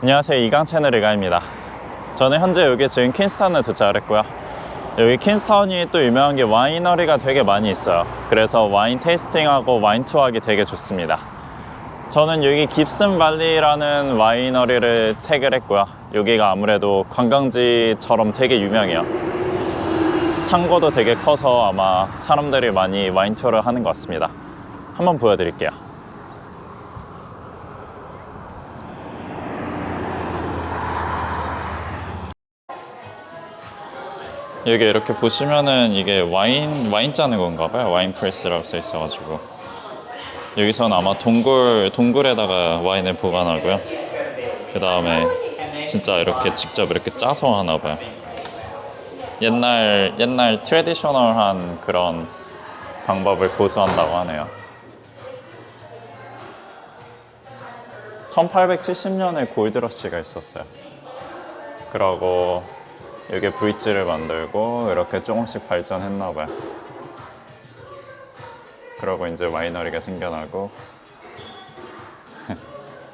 안녕하세요. 이강 채널 이강입니다. 저는 현재 여기 지금 퀸스타운에 도착을 했고요. 여기 퀸스타운이 또 유명한 게 와이너리가 되게 많이 있어요. 그래서 와인 테이스팅하고 와인 투어하기 되게 좋습니다. 저는 여기 깁슨 발리라는 와이너리를 택을 했고요. 여기가 아무래도 관광지처럼 되게 유명해요. 창고도 되게 커서 아마 사람들이 많이 와인 투어를 하는 것 같습니다. 한번 보여드릴게요. 여기 이렇게 보시면은 이게 와인 짜는 건가 봐요. 와인 프레스라고 써 있어가지고 여기서는 아마 동굴에다가 와인을 보관하고요. 그 다음에 진짜 이렇게 직접 이렇게 짜서 하나 봐요. 옛날 트레디셔널한 그런 방법을 고수한다고 하네요. 1870년에 골드러시가 있었어요. 그러고 여기 브릿지를 만들고 이렇게 조금씩 발전했나 봐요. 그러고 이제 와이너리가 생겨나고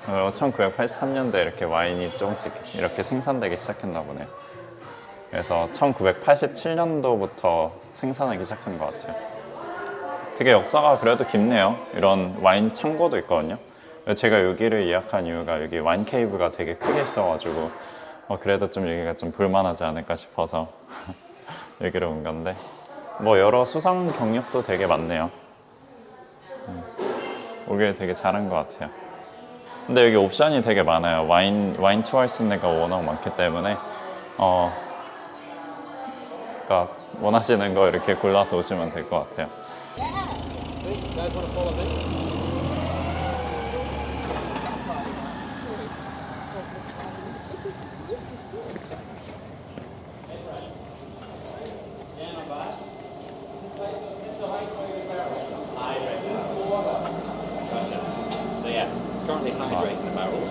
1983년도에 이렇게 와인이 조금씩 이렇게 생산되기 시작했나 보네요. 그래서 1987년도부터 생산하기 시작한 것 같아요. 되게 역사가 그래도 깊네요. 이런 와인 창고도 있거든요. 제가 여기를 예약한 이유가 여기 와인 케이브가 되게 크게 있어가지고 그래도 좀 여기가 좀 볼만하지 않을까 싶어서 여기로 온 건데 뭐 여러 수상 경력도 되게 많네요. 오길 되게 잘한 것 같아요. 근데 여기 옵션이 되게 많아요. 와인 투어 할 수 있는 데가 워낙 많기 때문에 그러니까 원하시는 거 이렇게 골라서 오시면 될 것 같아요. Currently hydrating the barrels,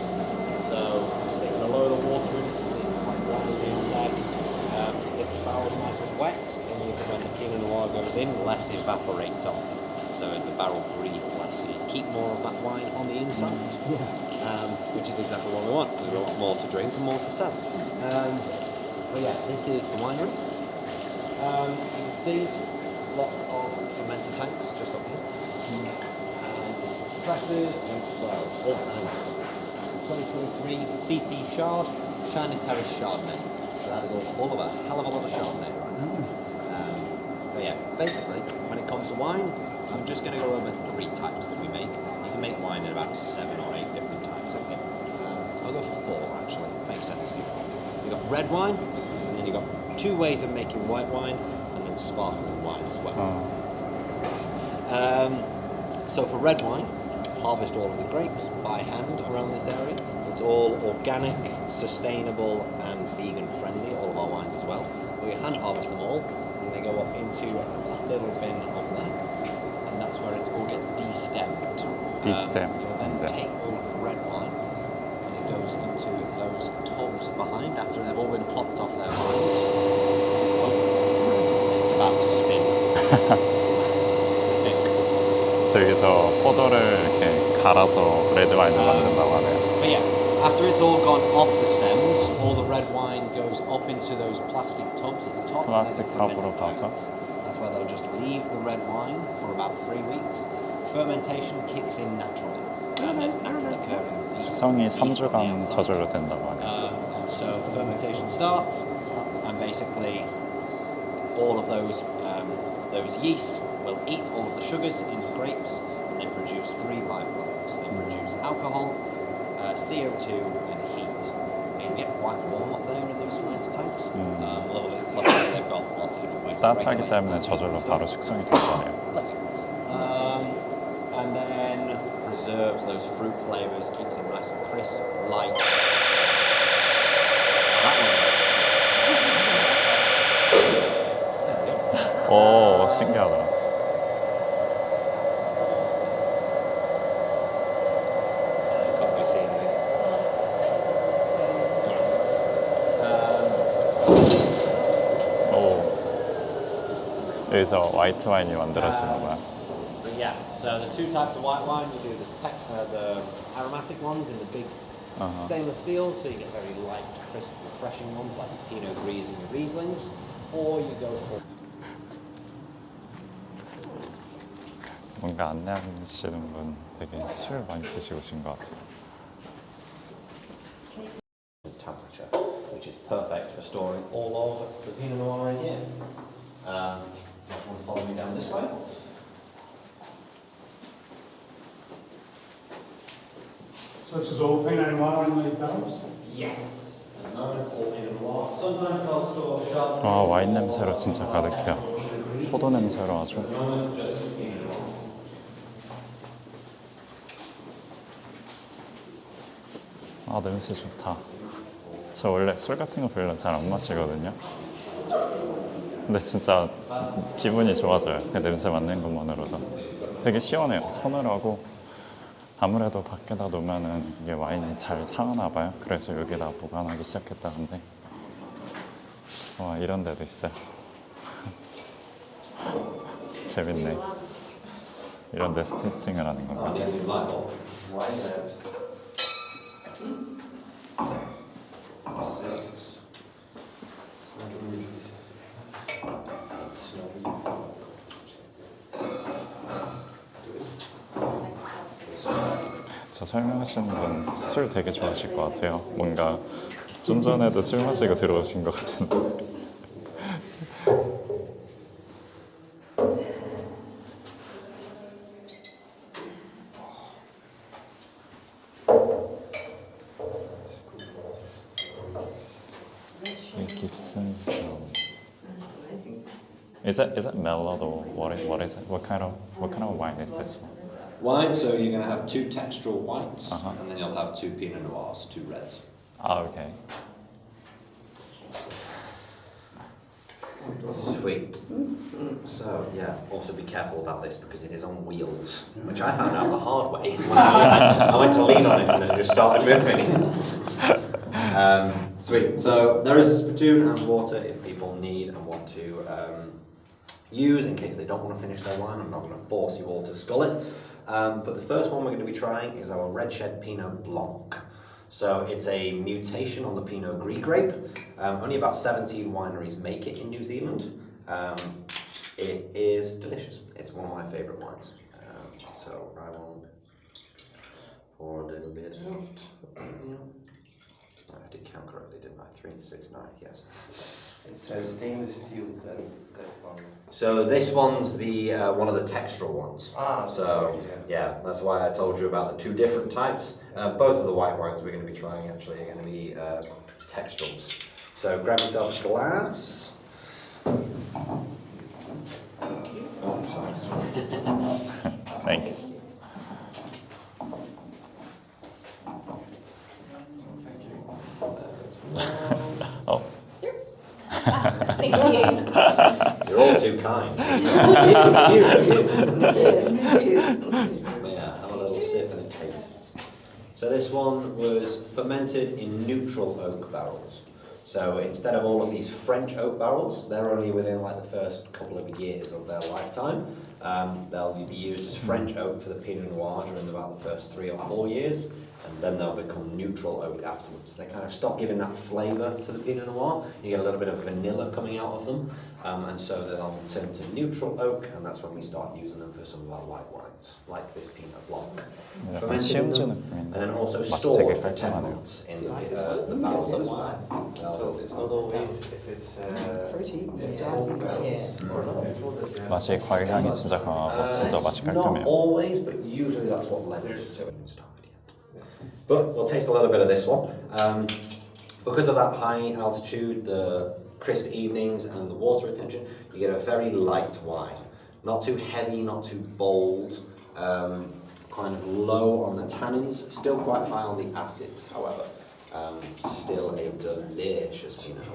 so sticking a load of water in, quite dry inside. If the barrel's nice and wet, it means that when the Pinot Noir goes in, less evaporates off, so the barrel breathes less, so you keep more of that wine on the inside, which is exactly what we want, because we want more to drink and more to sell. But yeah, this is the winery. You can see lots of fermenter tanks just up here. Tractors, 2023 CT Chard, Shiny Terrace Chardonnay. So that is all of a hell of a lot of Chardonnay right now. But yeah, basically, when it comes to wine, I'm just going to go over 3 types that we make. You can make wine in about 7 or 8 different types, I think. I'll go for 4 actually, makes sense. You've got red wine, and then you've got 2 ways of making white wine, and then sparkling wine as well. So for red wine, harvest all of the grapes by hand around this area. It's all organic, sustainable and vegan friendly, all of our wines as well. We hand harvest them all and they go up into that little bin up there, and that's where it all gets destemmed. You'll then take all of the red wine and it goes into those tubs behind after they've all been plopped off their vines. It's about to spin. 여기서 포도를 이렇게 갈아서 레드 와인을 만든다고 하네요. But yeah, after it's all gone off the stems, all the red wine goes up into those plastic tubs at the top. 플라스틱 탑으로 가서 That's where they'll just leave the red wine for about 3 weeks. Fermentation kicks in naturally, and there's natural occurring yeast. 숙성이 3주간 저절로 된다고 하네요. So fermentation starts, and basically all of those yeast will eat all of the sugars in the grapes and then produce 3 byproducts. They produce alcohol, CO2 and heat. And you get quite warm up there in those fermenter tanks. Luckily they've got lots of different ways to 따뜻하기 regulate 때문에 that. 저절로 바로 숙성이 될 거네요. And then preserves those fruit flavors, keeps them nice and crisp, light. That one's 오, 신기하다. 여기서 화이트 와인이 만들어지나 봐요. Yeah, so the 2 types of white wine, you do the aromatic ones in the big Stainless steel, so you get very light, crisp, refreshing ones like the Pinot Gris and your Rieslings, or you go for 뭔가 안내하시는 분 되게 술 많이 드시고 오신 것 같아요. temperature, which is perfect for storing all over the Pinot Noir in here. You want to follow me down this way? So this is all Pinot Noir in these barrels? Yes. At the moment, all Pinot Noir. Sometimes I'll store Chardonnay. 아, 와인 냄새로 진짜 가득해요. 포도 냄새로 아주. At the moment, just Pinot Noir. 아, 냄새 좋다. 저 원래 술 같은 거 별로 잘 안 마시거든요. 근데 진짜 기분이 좋아져요. 그 냄새 맡는 것만으로도. 되게 시원해요. 서늘하고 아무래도 밖에다 놓으면은 이게 와인이 잘 상하나 봐요. 그래서 여기다 보관하기 시작했다는데 와, 이런 데도 있어요. 재밌네. 이런 데서 테이스팅을 하는 건가? 저 설명하시는 분 술 되게 좋아하실 것 같아요. 뭔가 좀 전에도 술 마시고 들어오신 것 같은데. Gibson's Hill. Is it mellowed or what is it? What kind of wine is this one? Wine, so you're going to have two textural whites, Uh-huh. and then you'll have two Pinot Noirs, two reds. Ah, okay. Sweet. So, yeah, also be careful about this because it is on wheels, which I found out the hard way when I went to lean on it and then it just started moving. Sweet. So, there is a spittoon and water if people need and want to use in case they don't want to finish their wine. I'm not going to force you all to scull it. But the first one we're going to be trying is our Red Shed Pinot Blanc. So it's a mutation on the Pinot Gris grape. Only about 17 wineries make it in New Zealand. It is delicious. It's one of my favourite wines. So I will pour a little bit out. I did count correctly, didn't I? 3, 6, 9, yes. It says stainless steel, that one. So this one's the one of the textural ones. So yeah, that's why I told you about the two different types. Both of the white wines we're going to be trying actually are going to be texturals. So grab yourself a glass. Oh, sorry. Thanks. Oh. Thank you. You're all too kind. Yeah, have a little sip and taste. So this one was fermented in neutral oak barrels. So instead of all of these French oak barrels, they're only within like the first couple of years of their lifetime. They'll be used as French oak for the Pinot Noir during about the first 3 or 4 years, and then they'll become neutral oak afterwards. They kind of stop giving that flavour to the Pinot Noir. You get a little bit of vanilla coming out of them, and so they'll turn to neutral oak, and that's when we start using them for some of our white wines, like this Pinot Blanc. 약간 Fermented in 시음주 them, and 느낌인데 then also 맛이 stored 되게 for 10 깔끔하네요. months in the barrels as well. So it's not always if it's old barrels or neutral that you have. 맛이 과일 향이 진짜 강하고 진짜 맛이 Not 깔끔해요. always, but usually that's what lends it to it. But we'll taste a little bit of this one. Because of that high altitude, the crisp evenings and the water retention, you get a very light wine. Not too heavy, not too bold, kind of low on the tannins, still quite high on the acids, however. Still a delicious Pinot.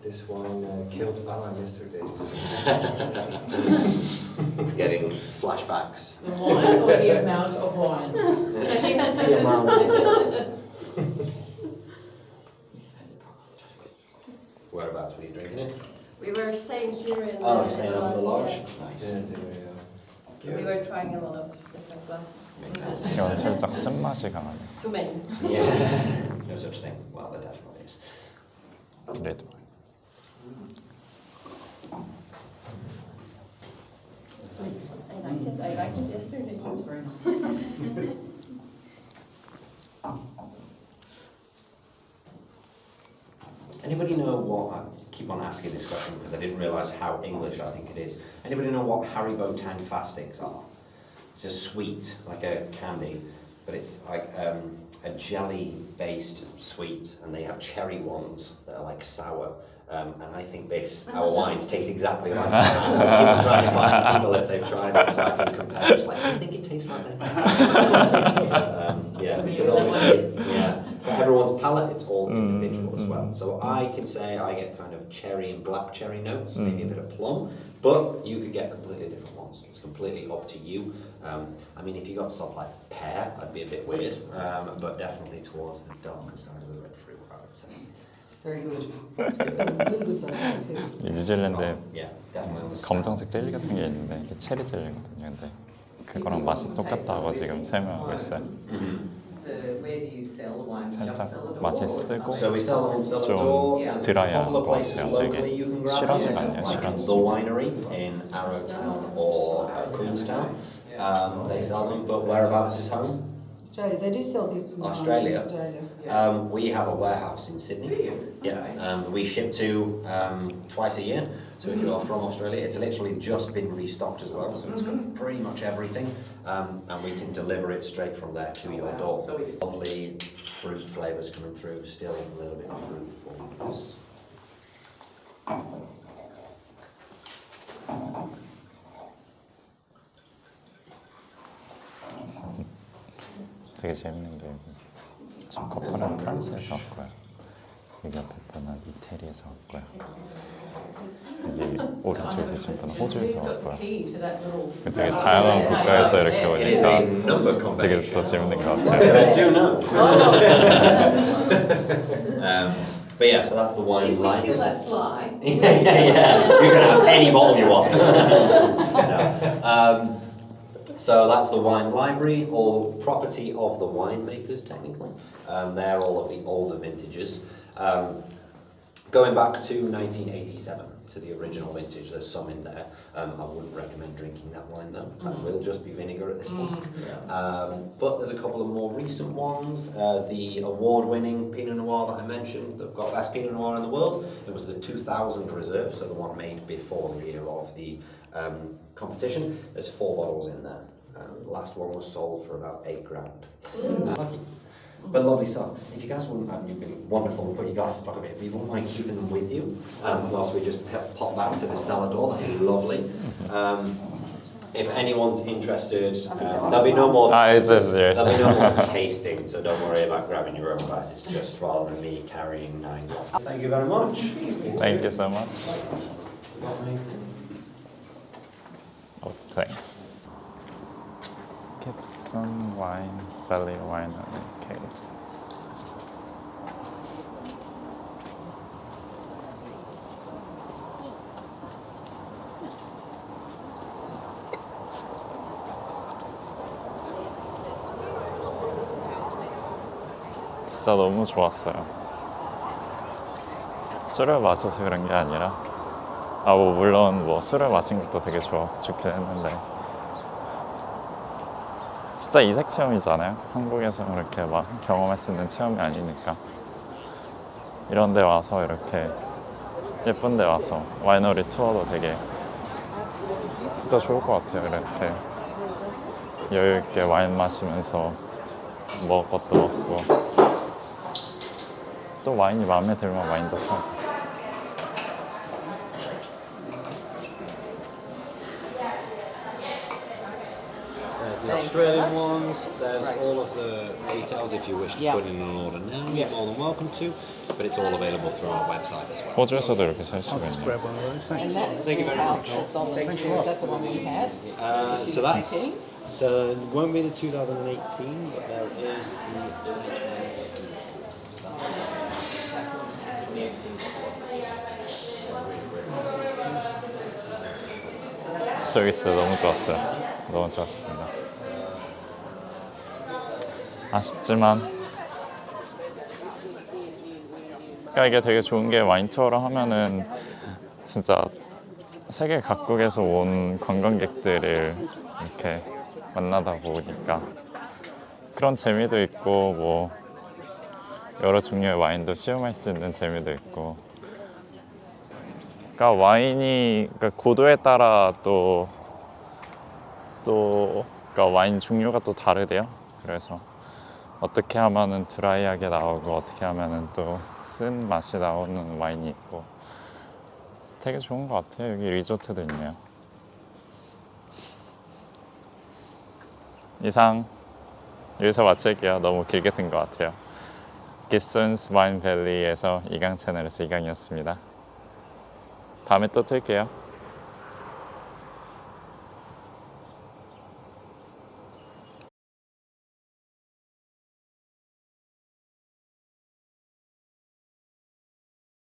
This one killed Alan yesterday. Getting flashbacks. The wine or the amount of wine? I think that's The amount. Whereabouts were you drinking it? We were staying here in Oh, you're staying up in the lodge? yeah. Nice. Yeah, We were trying a lot of different glasses. Makes sense. 이건 살짝 쓴맛이 강하네. Too many. Yeah. No such thing. Well, there definitely is. 레드. I liked it yesterday. It's very nice. Anybody know what, I keep on asking this question because I didn't realise how English I think it is. Anybody know what Haribo Tangfa sticks are? It's a sweet, like a candy, but it's like a jelly-based sweet, and they have cherry ones that are like sour. And I think our wines taste exactly like that. I keep trying to find people if they've tried it so I can compare. Just like, I think it tastes like that. Yeah, because obviously, yeah. But everyone's palate, it's all individual as well. So I can say I get kind of cherry and black cherry notes, maybe a bit of plum, but you could get completely different ones. It's completely up to you. I mean, if you got stuff like pear, that'd be a bit weird, but definitely towards the darker side of the red fruit, I would say. It's very good. It's really good diet too. 이 뉴질랜드에 Yeah, definitely on the 검정색 젤리 같은 게 있는데 이게 체리 젤리거든요. 근데 그거랑 맛이 똑같다고 지금 설명하고 있어요. Where do you sell the wines? Just 살짝 sell it 맛이 all? 쓰고 So we sell them in 좀 Salvador. 드라이한 couple of 것 places 같아요. locally you can 되게 grab 시라즈가 it, 아니에요. like 시라즈. The Winery in Arrowtown or Queenstown. They sell them, but whereabouts is home? Australia, they do sell gifts in Australia. Australia. We have a warehouse in Sydney. Yeah, we ship to twice a year. So if you're from Australia, it's literally just been restocked as well. So it's got pretty much everything, and we can deliver it straight from there to your door. So we just- Lovely fruit flavours coming through. Still a little bit of fruit for us. 되게 재밌는 게 지금 커플은 프랑스에서 왔고요. 여기 옆에 분은 이태리에서 왔고요. 여기 오른쪽에 계신 분은 호주에서 왔고요. Key to that little. 되게 다양한 국가에서 이렇게 It is a 오니까 number 되게 combination. 더 재밌는 것 I 같아요. do know. But yeah, so that's the wine If we line. kill that fly, Yeah. You can have any bottle you want. No. So that's the wine library, all property of the winemakers, technically. They're all of the older vintages. Going back to 1987, to the original vintage, there's some in there. I wouldn't recommend drinking that wine though. That will just be vinegar at this point. But there's a couple of more recent ones. The award-winning Pinot Noir that I mentioned, that got best Pinot Noir in the world. It was the 2000 reserve, so the one made before the year of the competition. There's 4 bottles in there. The last one was sold for about £8,000. Lucky. But lovely stuff. If you guys wouldn't, you've been wonderful. We'll put your glasses back a bit. If you wouldn't mind keeping them with you, whilst we just pop back to the cellar door, that'd be lovely. If anyone's interested, there'll be no more. Ah, it's yours. There'll be no more tasting, so don't worry about grabbing your own glasses. Just rather than me carrying 9 glasses. Thank you very much. Thank you so much. Oh, thanks. Gibson wine, Valley wine, okay. 진짜 너무 좋았어요. 술을 마셔서 그런 게 아니라, 뭐 물론 뭐 술을 마신 것도 되게 좋긴 했는데, 진짜 이색 체험이잖아요. 한국에서 그렇게 막 경험할 수 있는 체험이 아니니까. 이런 데 와서 이렇게 예쁜 데 와서 와이너리 투어도 되게 진짜 좋을 것 같아요. 이렇게 여유 있게 와인 마시면서 먹을 것도 먹고, 또 와인이 마음에 들면 와인도 사고. There's the Australian ones, there's all of the details if you wish to put in an order now, you're more than welcome to, but it's all available through our website as well. 호주에서도 이렇게 살 수가 있네요. Grab one of those, thanks. and that's Thank you the very house much. that's on the picture. Is that the one we had? So that's, so it won't be the 2018, but there is the 저기 진짜 너무 좋았어요. 너무 좋았습니다. 아쉽지만 그러니까 이게 되게 좋은 게 와인 투어를 하면은 진짜 세계 각국에서 온 관광객들을 이렇게 만나다 보니까 그런 재미도 있고 뭐 여러 종류의 와인도 시음할 수 있는 재미도 있고 그러니까 와인이 그러니까 고도에 따라 또 그러니까 와인 종류가 또 다르대요. 그래서 어떻게 하면은 드라이하게 나오고 어떻게 하면은 또 쓴 맛이 나오는 와인이 있고 되게 좋은 것 같아요. 여기 리조트도 있네요. 이상 여기서 마칠게요. 너무 길게 든 것 같아요. 기슨스 와인 밸리에서 이강 채널에서 이강이었습니다. 다음에 또 틀게요.